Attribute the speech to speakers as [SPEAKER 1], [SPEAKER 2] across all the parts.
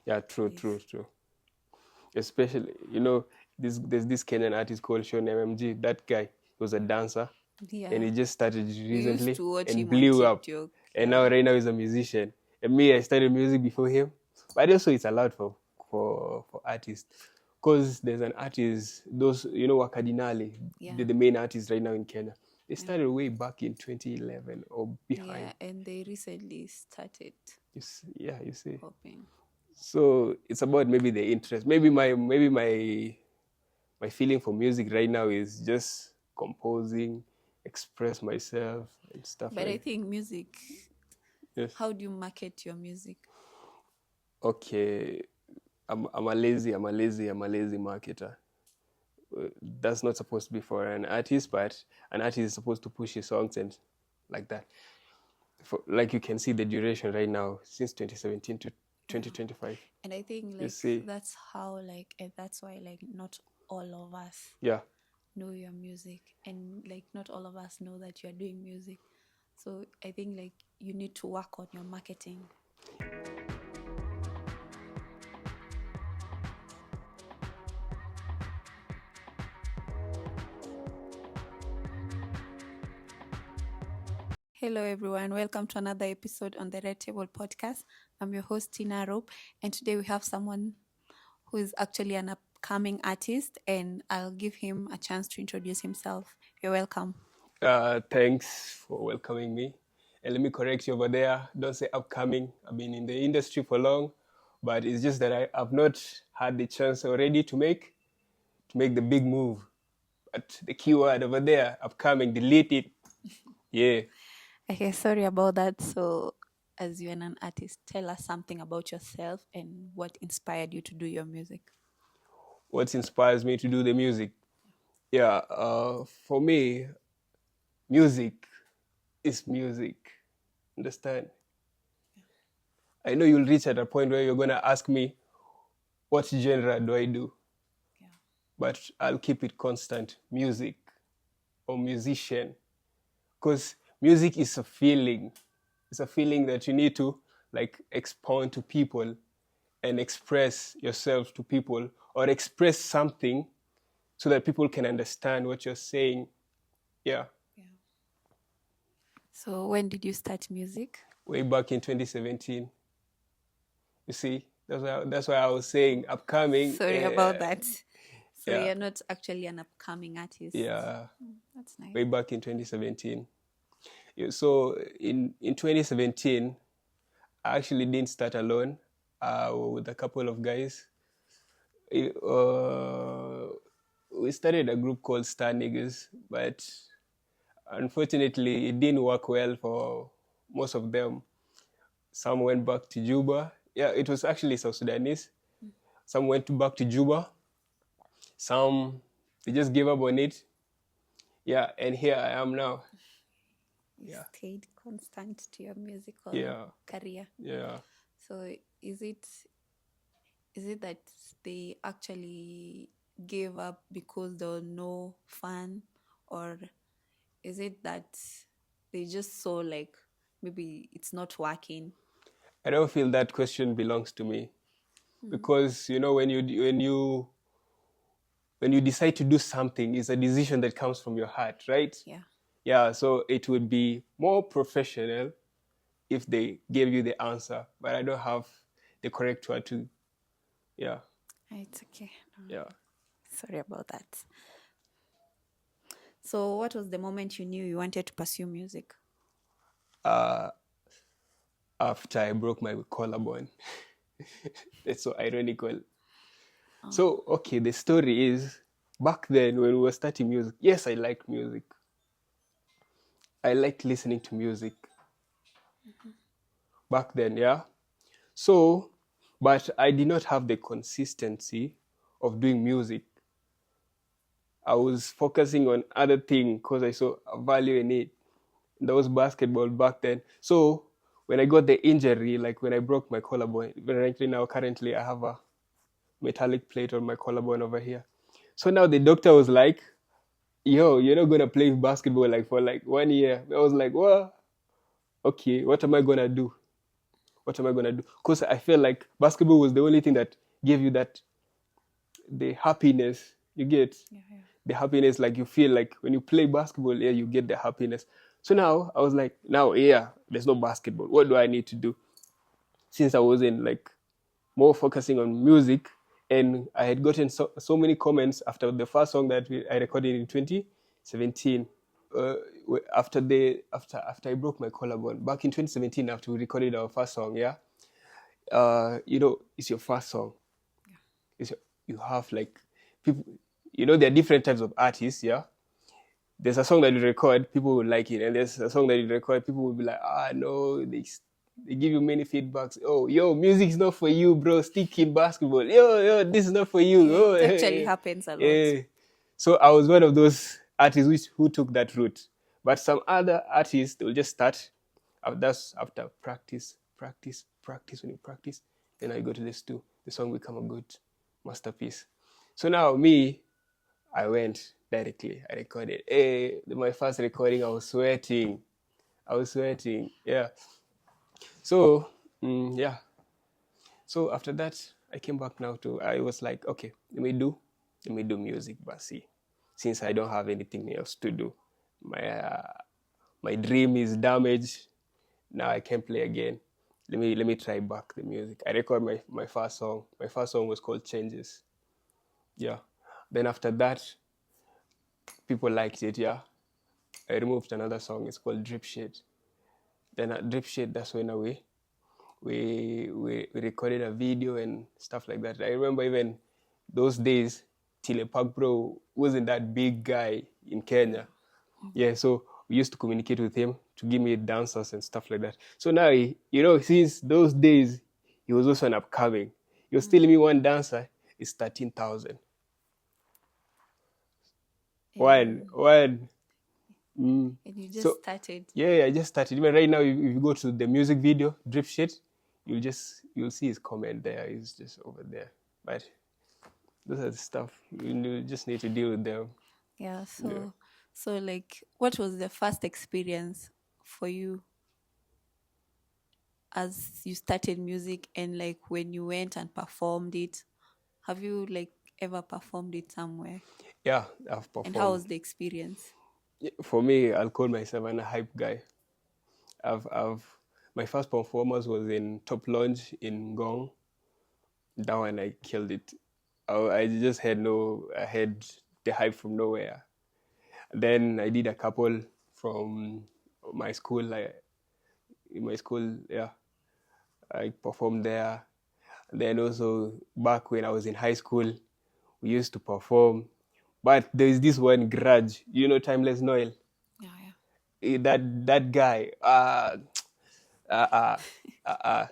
[SPEAKER 1] Yeah, true,
[SPEAKER 2] Yes.
[SPEAKER 1] true, true. Especially, there's this Kenyan artist called Sean MMG. That guy was a dancer, and
[SPEAKER 2] Yeah.
[SPEAKER 1] he just started
[SPEAKER 2] We used
[SPEAKER 1] recently
[SPEAKER 2] to watch
[SPEAKER 1] and
[SPEAKER 2] him on
[SPEAKER 1] blew up.
[SPEAKER 2] TikTok.
[SPEAKER 1] And now,
[SPEAKER 2] Yeah.
[SPEAKER 1] right now, he's a musician. And me, I started music before him. But also, it's allowed for artists, because there's an artist, those Wakadinali,
[SPEAKER 2] Yeah.
[SPEAKER 1] the main artist right now in Kenya. They
[SPEAKER 2] Yeah.
[SPEAKER 1] started way back in 2011 or behind.
[SPEAKER 2] Yeah. And they recently started
[SPEAKER 1] Yeah, you see.
[SPEAKER 2] popping.
[SPEAKER 1] So it's about maybe the interest. Maybe my feeling for music right now is just composing, express myself and stuff
[SPEAKER 2] But I
[SPEAKER 1] like.
[SPEAKER 2] think music,
[SPEAKER 1] Yes.
[SPEAKER 2] how do you market your music?
[SPEAKER 1] Okay. I'm a lazy marketer. That's not supposed to be for an artist, but an artist is supposed to push his songs and like that. Like you can see the duration right now since 2017 to
[SPEAKER 2] Yeah.
[SPEAKER 1] 2025.
[SPEAKER 2] And I think
[SPEAKER 1] You
[SPEAKER 2] like
[SPEAKER 1] see,
[SPEAKER 2] that's how like and that's why like not all of us
[SPEAKER 1] yeah.
[SPEAKER 2] know your music, and like not all of us know that you're doing music. So I think like you need to work on your marketing. Hello everyone, welcome to another episode on the Red Table Podcast. I'm your host Tina Rope, and today we have someone who is actually an upcoming artist, and I'll give him a chance to introduce himself. You're welcome.
[SPEAKER 1] Thanks for welcoming me. And let me correct you over there. Don't say upcoming. I've been in the industry for long, but it's just that I've not had the chance already to make the big move. But the keyword over there, upcoming, delete it. Yeah.
[SPEAKER 2] Okay, sorry about that. So, as you're an artist, tell us something about yourself and what inspired you to do your music.
[SPEAKER 1] What inspires me to do the music? Yeah. For me, music is music. Understand? I know you'll reach at a point where you're gonna ask me, what genre do I do?
[SPEAKER 2] Yeah.
[SPEAKER 1] But I'll keep it constant. Music or musician. Because music is a feeling. It's a feeling that you need to like expound to people and express yourself to people, or express something so that people can understand what you're saying. Yeah.
[SPEAKER 2] Yeah. So, when did you start music?
[SPEAKER 1] Way back in 2017. You see, that's why I was saying upcoming.
[SPEAKER 2] Sorry about that. So,
[SPEAKER 1] Yeah.
[SPEAKER 2] you're not actually an upcoming artist.
[SPEAKER 1] Yeah.
[SPEAKER 2] That's nice.
[SPEAKER 1] Way back in 2017. Yeah, so in 2017, I actually didn't start alone, with a couple of guys. We started a group called Star Niggas, but unfortunately, it didn't work well for most of them. Some went back to Juba. Yeah, it was actually South Sudanese. Some went back to Juba. Some, they just gave up on it. Yeah, and here I am now.
[SPEAKER 2] You
[SPEAKER 1] Yeah.
[SPEAKER 2] stayed constant to your musical
[SPEAKER 1] Yeah.
[SPEAKER 2] career.
[SPEAKER 1] Yeah.
[SPEAKER 2] So, is it that they actually gave up because there were no fun, or is it that they just saw like maybe it's not working?
[SPEAKER 1] I don't feel that question belongs to me, because when you decide to do something, it's a decision that comes from your heart, right?
[SPEAKER 2] Yeah.
[SPEAKER 1] Yeah, so it would be more professional if they gave you the answer, but I don't have the correct one to. Yeah.
[SPEAKER 2] It's okay.
[SPEAKER 1] Yeah.
[SPEAKER 2] Sorry about that. So, what was the moment you knew you wanted to pursue music?
[SPEAKER 1] After I broke my collarbone. That's so ironical. So, okay, the story is, back then when we were starting music, yes, I liked music. I liked listening to music back then, yeah. So, but I did not have the consistency of doing music. I was focusing on other things because I saw a value in it. That was basketball back then. So when I got the injury, like when I broke my collarbone, currently I have a metallic plate on my collarbone over here. So now the doctor was like, yo, you're not gonna play basketball like for like 1 year. I was like, well, okay, what am I gonna do? What am I gonna do? Because I feel like basketball was the only thing that gave you that the happiness you get.
[SPEAKER 2] Yeah, yeah.
[SPEAKER 1] The happiness, like you feel like when you play basketball, yeah, you get the happiness. So now I was like, now, yeah, there's no basketball. What do I need to do? Since I wasn't like more focusing on music, and I had gotten so many comments after the first song that I recorded in 2017. Uh, after I broke my collarbone back in 2017, after we recorded our first song, yeah, it's your first song.
[SPEAKER 2] Yeah.
[SPEAKER 1] You have like people, there are different types of artists, yeah. There's a song that you record, people will like it, and there's a song that you record, people will be like, no, they give you many feedbacks. Oh, yo, music is not for you, bro. Stick in basketball. Yo, this is not for you.
[SPEAKER 2] Yeah,
[SPEAKER 1] Oh,
[SPEAKER 2] it actually happens a lot.
[SPEAKER 1] yeah. So I was one of those artists who took that route. But some other artists, they'll just start. That's after practice, practice, practice. When you practice, then I go to the studio. The song become a good masterpiece. So now me, I went directly. I recorded. Hey, my first recording, I was sweating. Yeah. So, yeah. So after that, I came back now I was like, okay, let me do music, but see, since I don't have anything else to do, my dream is damaged. Now I can't play again. Let me try back the music. I record my first song. My first song was called Changes. Yeah. Then after that, people liked it. Yeah. I removed another song. It's called Drip Shit. Then at Drip Shit, that's when we recorded a video and stuff like that. I remember even those days, BIGBRO wasn't that big guy in Kenya. Yeah, so we used to communicate with him to give me dancers and stuff like that. So now, since those days, he was also an upcoming. He was telling me one dancer is 13,000. One.
[SPEAKER 2] And you just started.
[SPEAKER 1] Yeah, I just started. Even right now, if you go to the music video, Drip Shit, you'll see his comment there. He's just over there. But those are the stuff you just need to deal with them.
[SPEAKER 2] Yeah. So like, what was the first experience for you as you started music, and like when you went and performed it? Have you like ever performed it somewhere?
[SPEAKER 1] Yeah, I've
[SPEAKER 2] And how was
[SPEAKER 1] performed.
[SPEAKER 2] the experience?
[SPEAKER 1] For me, I'll call myself a hype guy. I've my first performance was in Top Lounge in Gong. That one I killed it. I just I had the hype from nowhere. Then I did a couple from my school. In my school, yeah, I performed there. Then also back when I was in high school, we used to perform. But there's this one grudge, Timeless Noel.
[SPEAKER 2] Yeah,
[SPEAKER 1] That guy. Uh, uh, uh,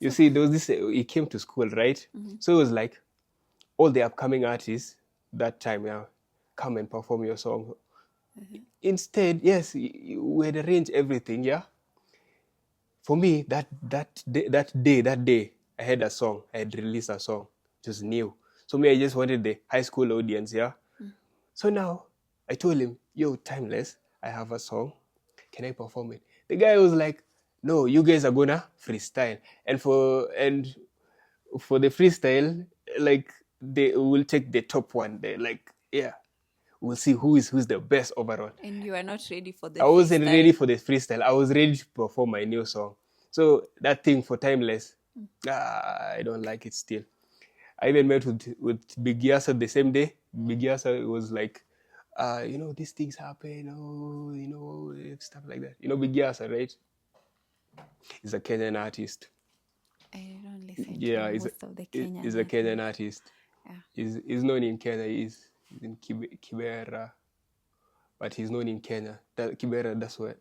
[SPEAKER 1] you
[SPEAKER 2] So,
[SPEAKER 1] see, there was this. He came to school, right? So it was like all the upcoming artists that time, yeah, come and perform your song. Instead, yes, we had arranged everything, yeah. For me, that day, I had a song. I had released a song, just new. So me, I just wanted the high school audience, yeah. So now I told him, yo, Timeless, I have a song. Can I perform it? The guy was like, no, you guys are gonna freestyle. And for the freestyle, like they will take the top one. They like, yeah, we'll see who's the best overall.
[SPEAKER 2] and you are not ready for the
[SPEAKER 1] I wasn't
[SPEAKER 2] freestyle.
[SPEAKER 1] ready for the freestyle. I was ready to perform my new song. So that thing for Timeless, I don't like it still. I even met with Big Yasa the same day. Big Yasa was like, these things happen, stuff like that. Big Yasa, right? He's a Kenyan artist.
[SPEAKER 2] I don't listen
[SPEAKER 1] Yeah,
[SPEAKER 2] to most of the
[SPEAKER 1] he's
[SPEAKER 2] Kenyan
[SPEAKER 1] a
[SPEAKER 2] artists.
[SPEAKER 1] Kenyan artist.
[SPEAKER 2] Yeah.
[SPEAKER 1] He's known in Kenya. He's in Kibera, but he's known in Kenya. Kibera, that's where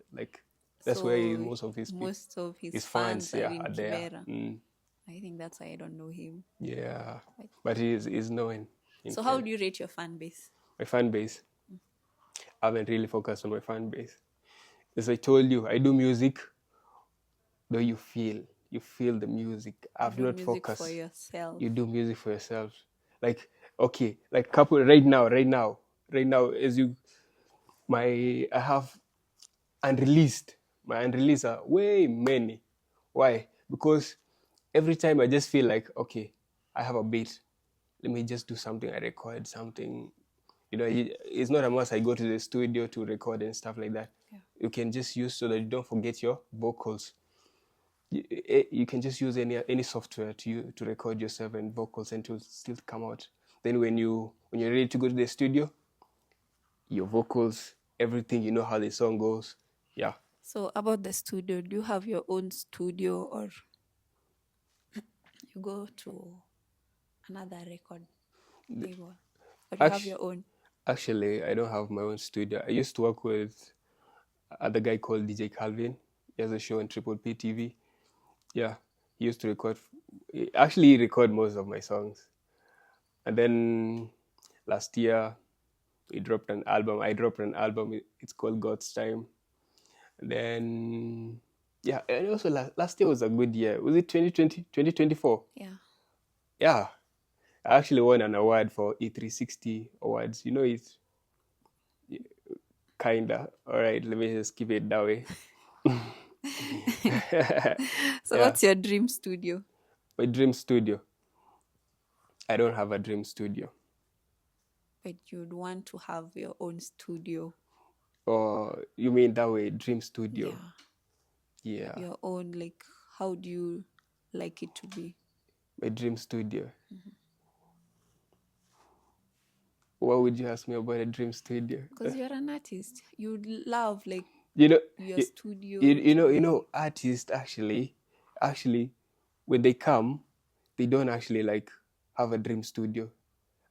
[SPEAKER 2] So
[SPEAKER 1] most of
[SPEAKER 2] most of his
[SPEAKER 1] his
[SPEAKER 2] fans
[SPEAKER 1] fans,
[SPEAKER 2] are
[SPEAKER 1] yeah,
[SPEAKER 2] in
[SPEAKER 1] are there.
[SPEAKER 2] Kibera. I think that's why I don't know him.
[SPEAKER 1] Yeah,
[SPEAKER 2] But-
[SPEAKER 1] but he's known in
[SPEAKER 2] So
[SPEAKER 1] Kenya.
[SPEAKER 2] how do you rate your fan base?
[SPEAKER 1] My fan base, I haven't really focused on my fan base. As I told you, I do music, though you feel the music. I've
[SPEAKER 2] Do
[SPEAKER 1] not
[SPEAKER 2] music
[SPEAKER 1] focused.
[SPEAKER 2] for yourself.
[SPEAKER 1] You do music for yourself. Like, okay, like couple right now, as you, I have unreleased. My unreleased are way many. Why? Because every time I just feel like, okay, I have a beat. Let me just do something. I record something. It's not a must I go to the studio to record and stuff like that.
[SPEAKER 2] Yeah.
[SPEAKER 1] You can just use so that you don't forget your vocals. You can just use any software to record yourself and vocals, and it will still come out. Then when you're ready to go to the studio, your vocals, everything, you know how the song goes. Yeah.
[SPEAKER 2] So about the studio, do you have your own studio or you go to another record label? Or do you have
[SPEAKER 1] Actually,
[SPEAKER 2] your own?
[SPEAKER 1] actually, I don't have my own studio. I used to work with other guy called DJ Calvin. He has a show on Triple P TV. Yeah, he used to record. Actually, he record most of my songs. And then last year, we dropped an album. I dropped an album. It's called God's Time. And then, yeah, and also last year was a good year. Was it 2020, 2024?
[SPEAKER 2] Yeah.
[SPEAKER 1] Yeah, I actually won an award for E360 Awards. You know, it's kinda. All right, let me just keep it that way.
[SPEAKER 2] So
[SPEAKER 1] Yeah,
[SPEAKER 2] what's your dream studio?
[SPEAKER 1] my dream studio. I don't have a dream studio.
[SPEAKER 2] But you'd want to have your own studio.
[SPEAKER 1] Or you mean that way, dream studio?
[SPEAKER 2] Yeah.
[SPEAKER 1] Yeah,
[SPEAKER 2] Your own, like, how do you like it to be?
[SPEAKER 1] my dream studio. What would you ask me about a dream studio?
[SPEAKER 2] Because you're an artist. You'd love, like,
[SPEAKER 1] You know,
[SPEAKER 2] your studio.
[SPEAKER 1] artists actually, when they come, they don't actually like have a dream studio.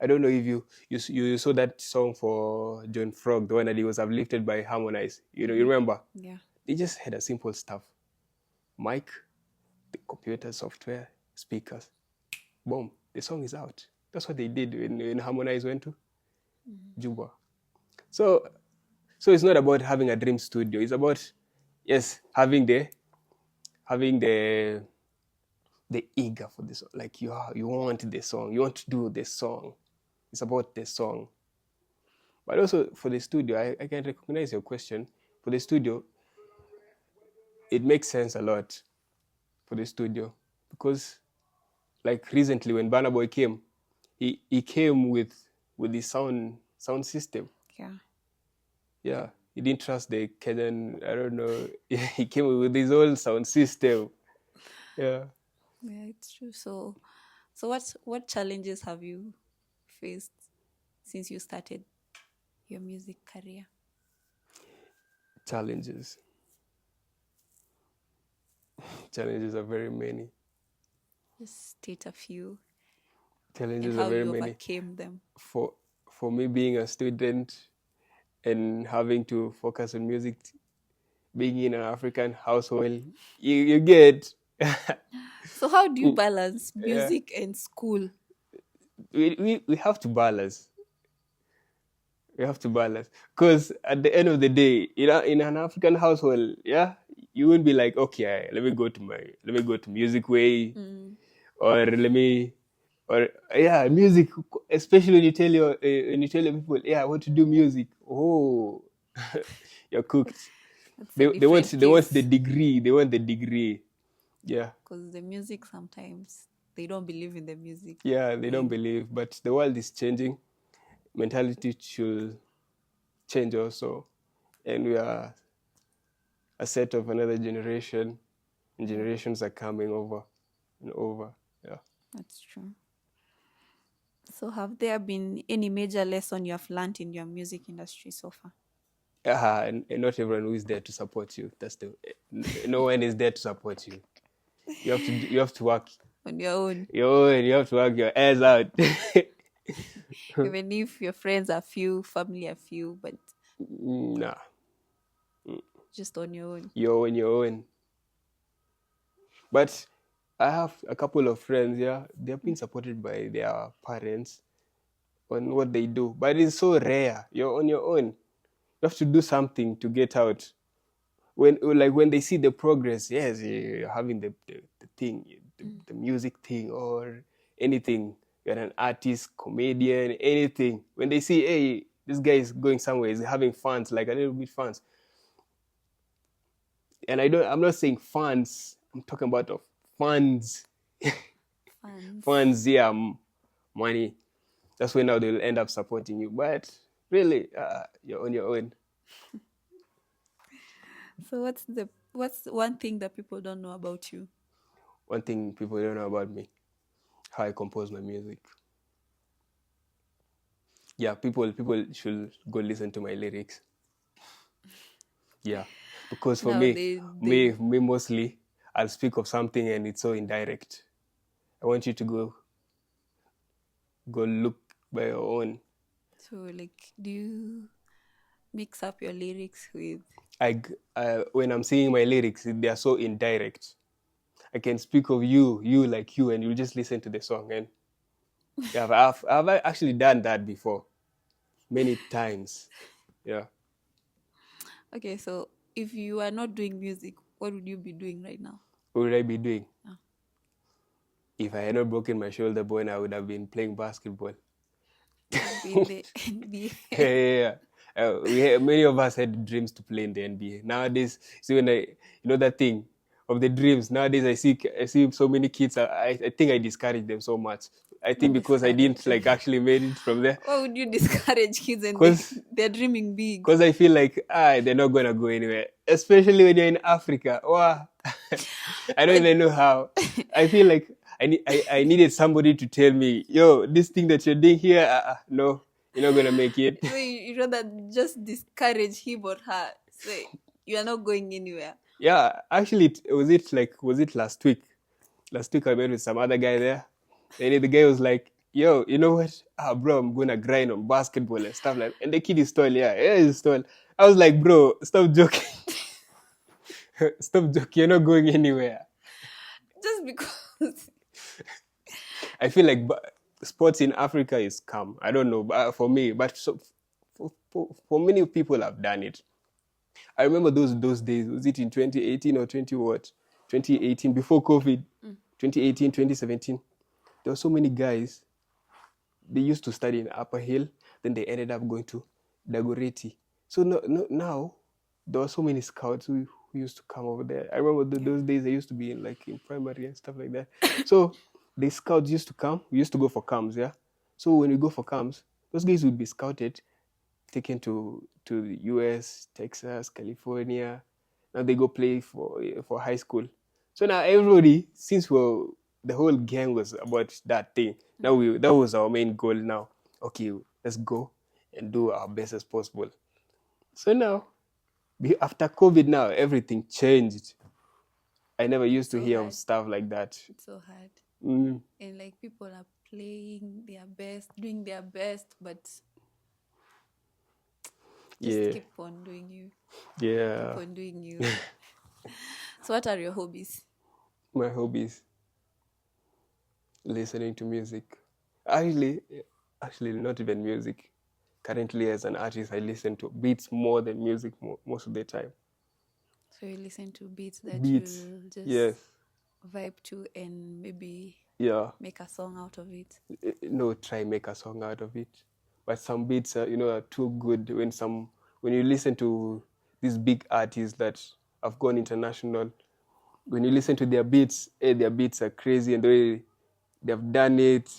[SPEAKER 1] I don't know if you saw that song for John Frog, the one that he was uplifted by Harmonize. You remember?
[SPEAKER 2] Yeah.
[SPEAKER 1] They just had a simple stuff: mic, the computer software, speakers. Boom, the song is out. That's what they did when Harmonize went to Juba. So it's not about having a dream studio. It's about, yes, having the eager for this. Like you want the song. You want to do the song. It's about the song. But also for the studio, I can recognize your question. For the studio, it makes sense a lot for the studio because, like recently when Burna Boy came, he came with the sound system.
[SPEAKER 2] Yeah.
[SPEAKER 1] Yeah, he didn't trust the Kenyan. I don't know. He came with his own sound system. Yeah.
[SPEAKER 2] Yeah, it's true. So what challenges have you faced since you started your music career?
[SPEAKER 1] Challenges are very many.
[SPEAKER 2] Just state a few and
[SPEAKER 1] Challenges are
[SPEAKER 2] how
[SPEAKER 1] very
[SPEAKER 2] you
[SPEAKER 1] many.
[SPEAKER 2] overcame them.
[SPEAKER 1] For me being a student and having to focus on music, being in an African household, you get.
[SPEAKER 2] So how do you balance music and school?
[SPEAKER 1] We have to balance. We have to balance because at the end of the day, in an African household, yeah, you wouldn't be like, okay, let me go to music way, or music. Especially when you tell your people, yeah, I want to do music. Oh, you're cooked.
[SPEAKER 2] That's
[SPEAKER 1] They,
[SPEAKER 2] a
[SPEAKER 1] they want
[SPEAKER 2] different
[SPEAKER 1] they want
[SPEAKER 2] case.
[SPEAKER 1] the degree. They want the degree. Yeah.
[SPEAKER 2] Because the music sometimes they don't believe in the music.
[SPEAKER 1] Yeah, they don't believe, but the world is changing. Mentality should change also, and we are a set of another generation, and generations are coming over and over. Yeah.
[SPEAKER 2] That's true. So have there been any major lesson you have learned in your music industry so far?
[SPEAKER 1] And not everyone is there to support you. No one is there to support you. You have to work
[SPEAKER 2] On your own.
[SPEAKER 1] you have to work your ass out.
[SPEAKER 2] Even if your friends are few, family are few, but
[SPEAKER 1] Nah,
[SPEAKER 2] just on your own.
[SPEAKER 1] you're on your own. But I have a couple of friends, yeah, they've been supported by their parents on what they do. But it's so rare. You're on your own. You have to do something to get out. When they see the progress, yes, you're having the thing, the music thing or anything. You're an artist, comedian, anything. When they see, hey, this guy is going somewhere, he's having fans, like a little bit fans. And I'm not saying fans I'm talking about of funds.
[SPEAKER 2] Fans.
[SPEAKER 1] Funds, yeah, money. That's when now they'll end up supporting you. But really, you're on your own.
[SPEAKER 2] So what's one thing that people don't know about you?
[SPEAKER 1] One thing people don't know about me, how I compose my music. Yeah, people should go listen to my lyrics. Yeah, because for
[SPEAKER 2] No,
[SPEAKER 1] me,
[SPEAKER 2] they
[SPEAKER 1] me mostly, I'll speak of something and it's so indirect. I want you to go look by your own.
[SPEAKER 2] so like do you mix up your lyrics with
[SPEAKER 1] When I'm singing my lyrics, they are so indirect. I can speak of you like you, and you just listen to the song. And yeah, I've actually done that before, many times. Yeah,
[SPEAKER 2] okay, so if you are not doing music, what would you be doing right now?
[SPEAKER 1] what would I be doing?
[SPEAKER 2] Oh.
[SPEAKER 1] If I had not broken my shoulder bone, I would have been playing basketball.
[SPEAKER 2] You'd be in the NBA.
[SPEAKER 1] Yeah. Many of us had dreams to play in the NBA. Nowadays, see when that thing of the dreams. Nowadays, I see so many kids. I think I discourage them so much. I think
[SPEAKER 2] Not
[SPEAKER 1] because I
[SPEAKER 2] discourage
[SPEAKER 1] didn't
[SPEAKER 2] them.
[SPEAKER 1] like actually made it from there.
[SPEAKER 2] Why would you discourage kids and
[SPEAKER 1] Cause,
[SPEAKER 2] they're dreaming big?
[SPEAKER 1] cause I feel like they're not gonna go anywhere. Especially when you're in Africa. Wow. I don't
[SPEAKER 2] But
[SPEAKER 1] even know how. I feel like I needed somebody to tell me, yo, this thing that you're doing here, no, you're not gonna make it.
[SPEAKER 2] so you rather just discourage him or her. Say you are not going anywhere.
[SPEAKER 1] Yeah, actually, was it last week? Last week I met with some other guy there, and the guy was like, "Yo, you know what? Bro, I'm gonna grind on basketball and stuff like." And the kid is tall, yeah, he's tall. I was like, "Bro, stop joking, stop joking. You're not going anywhere."
[SPEAKER 2] Just because
[SPEAKER 1] I feel like sports in Africa is calm. I don't know, but for me, but for many people, I've done it. I remember those days. Was it in 2018 or 20 what? 2018 before COVID. 2018, 2017. There were so many guys. They used to study in Upper Hill, then they ended up going to Dagoretti. So now there were so many scouts who used to come over there. I remember those days I used to be in primary and stuff like that. So the scouts used to come. We used to go for camps, yeah. So when we go for camps, those guys would be scouted, taken to the US, Texas, California. Now they go play for high school. So now everybody, since the whole gang was about that thing, now that was our main goal. Now, okay, let's go and do our best as possible. So now, after COVID, now everything changed. I never used to
[SPEAKER 2] so
[SPEAKER 1] hear of
[SPEAKER 2] hard.
[SPEAKER 1] stuff like that.
[SPEAKER 2] It's so hard.
[SPEAKER 1] Mm,
[SPEAKER 2] And like people are playing their best, doing their best, but just
[SPEAKER 1] yeah,
[SPEAKER 2] keep on doing you.
[SPEAKER 1] yeah.
[SPEAKER 2] Keep on doing you. So what are your hobbies?
[SPEAKER 1] My hobbies: listening to music. Actually, actually, not even music. Currently, as an artist, I listen to beats more than music most of the time.
[SPEAKER 2] So you listen to beats that
[SPEAKER 1] Beats,
[SPEAKER 2] you just
[SPEAKER 1] yes,
[SPEAKER 2] vibe to and maybe
[SPEAKER 1] yeah.
[SPEAKER 2] make a song out of it.
[SPEAKER 1] No, try make a song out of it. But some beats, are too good. When you listen to these big artists that have gone international, when you listen to their beats are crazy, and the way they've done it.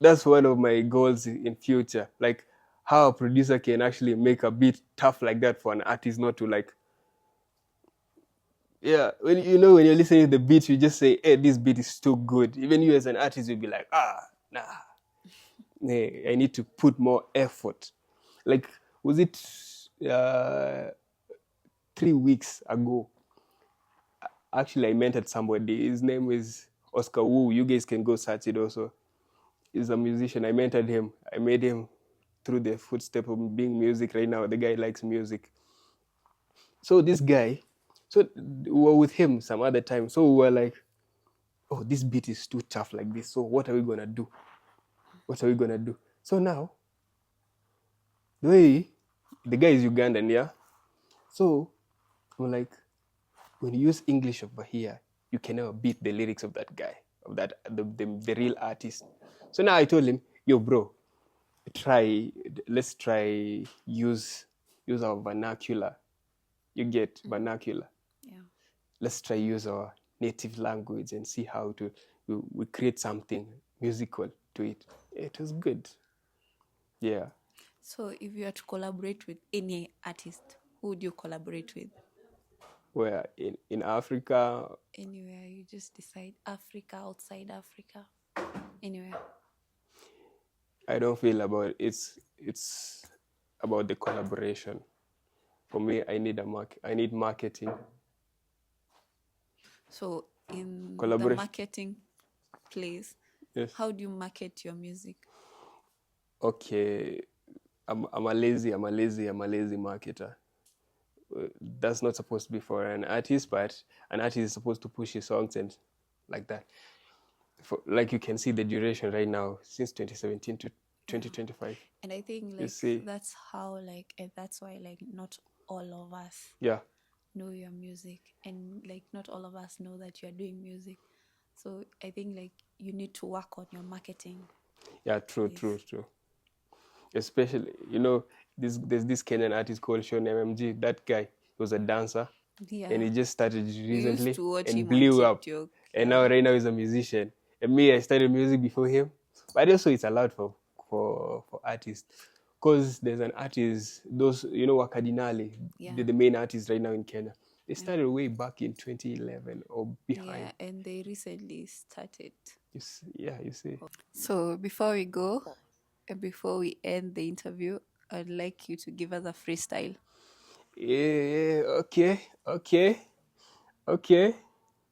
[SPEAKER 1] That's one of my goals in future. Like how a producer can actually make a beat tough like that for an artist not to like. Yeah, when you're listening to the beat, you just say, "Hey, this beat is too good." Even you as an artist, you'll be like, nah, hey, I need to put more effort. Like, was it 3 weeks ago? Actually, I mentored somebody. His name is Oscar Wu. You guys can go search it also. He's a musician. I mentored him. I made him through the footstep of being music right now. The guy likes music. So this guy, so we were with him some other time. So we were like, oh, this beat is too tough like this. So what are we gonna do? What are we gonna do? So now, the guy is Ugandan, yeah. So we're like, when you use English over here, you can never beat the lyrics of that guy, of that the real artist. So now I told him, yo, bro, let's try use our vernacular. You get vernacular.
[SPEAKER 2] Yeah.
[SPEAKER 1] let's try use our native language and see how to we create something musical to it. It was good. Yeah.
[SPEAKER 2] So if you had to collaborate with any artist, who would you collaborate with?
[SPEAKER 1] Where in Africa,
[SPEAKER 2] Anywhere, you just decide. Africa, outside Africa, anywhere.
[SPEAKER 1] I don't feel about it's about the collaboration. For me, I need marketing.
[SPEAKER 2] So in the
[SPEAKER 1] Collaboration.
[SPEAKER 2] marketing place,
[SPEAKER 1] Yes.
[SPEAKER 2] how do you market your music?
[SPEAKER 1] Okay. I'm a lazy marketer. That's not supposed to be for an artist, but an artist is supposed to push his songs and like that. Like you can see the duration right now since 2017 to 2025.
[SPEAKER 2] And I think
[SPEAKER 1] You
[SPEAKER 2] like
[SPEAKER 1] see,
[SPEAKER 2] that's how like, and that's why like not all of us
[SPEAKER 1] yeah,
[SPEAKER 2] know your music, and like not all of us know that you're doing music. So I think like you need to work on your marketing.
[SPEAKER 1] yeah, true,
[SPEAKER 2] Yes.
[SPEAKER 1] true. Especially, there's this Kenyan artist called Sean MMG. That guy was a dancer, and
[SPEAKER 2] Yeah.
[SPEAKER 1] he just started
[SPEAKER 2] We used
[SPEAKER 1] recently
[SPEAKER 2] to watch
[SPEAKER 1] and
[SPEAKER 2] him on
[SPEAKER 1] blew up.
[SPEAKER 2] TikTok.
[SPEAKER 1] And
[SPEAKER 2] Yeah.
[SPEAKER 1] right now he's a musician. And me, I started music before him, but also it's allowed for artists, because there's an artist, those Wakadinali,
[SPEAKER 2] Yeah.
[SPEAKER 1] the main artist right now in Kenya. They started way back in 2011 or behind.
[SPEAKER 2] Yeah, and they recently started.
[SPEAKER 1] You see.
[SPEAKER 2] So before we go, and before we end the interview, I'd like you to give us a freestyle.
[SPEAKER 1] Yeah, okay.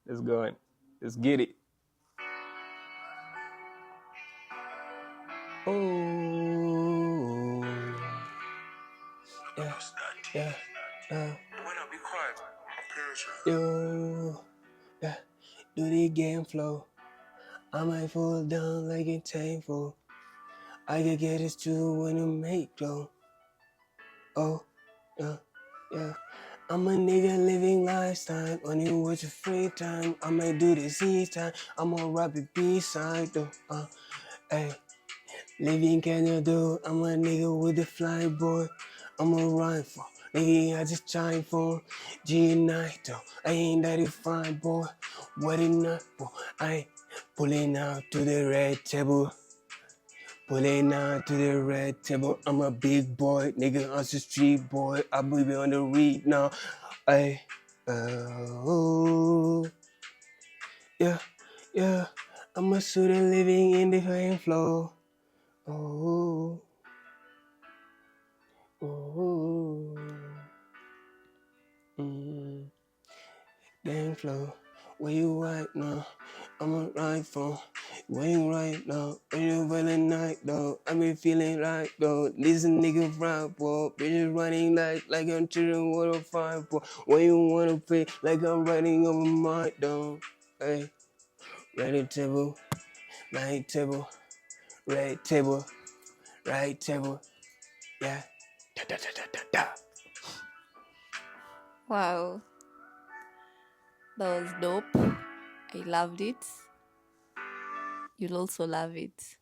[SPEAKER 1] Let's go on. Let's get it. Oh, yeah, yeah, yo, yeah. Do the game flow. I might fall down like a table. I could get it too when you make though. Oh, yeah, yeah. I'm a nigga living lifestyle. Only with your free time. I might do this each time. I'm gonna rap it B-side though. Hey. Living Kenya do, I'm a nigga with the fly boy. I'm a rifle, nigga I just try for G-Night though. I ain't that fine boy. What it not for? I ain't pulling out to the red table. Pulling out to the red table. I'm a big boy, nigga on the street boy. I be on the read now. I oh yeah, yeah. I'm a student living in the fame flow. Oh. Ooh, gang flow, where you right now? I'm a right phone, where you right now? When you feeling night though, I been feeling right though. This nigga right boy, bitches running like I'm chilling with a fire boy. When you wanna play like I'm riding over my though. Hey, ready table, night table, red table, right table, yeah. Da, da, da, da, da, da.
[SPEAKER 2] Wow, that was dope. I loved it. You'll also love it.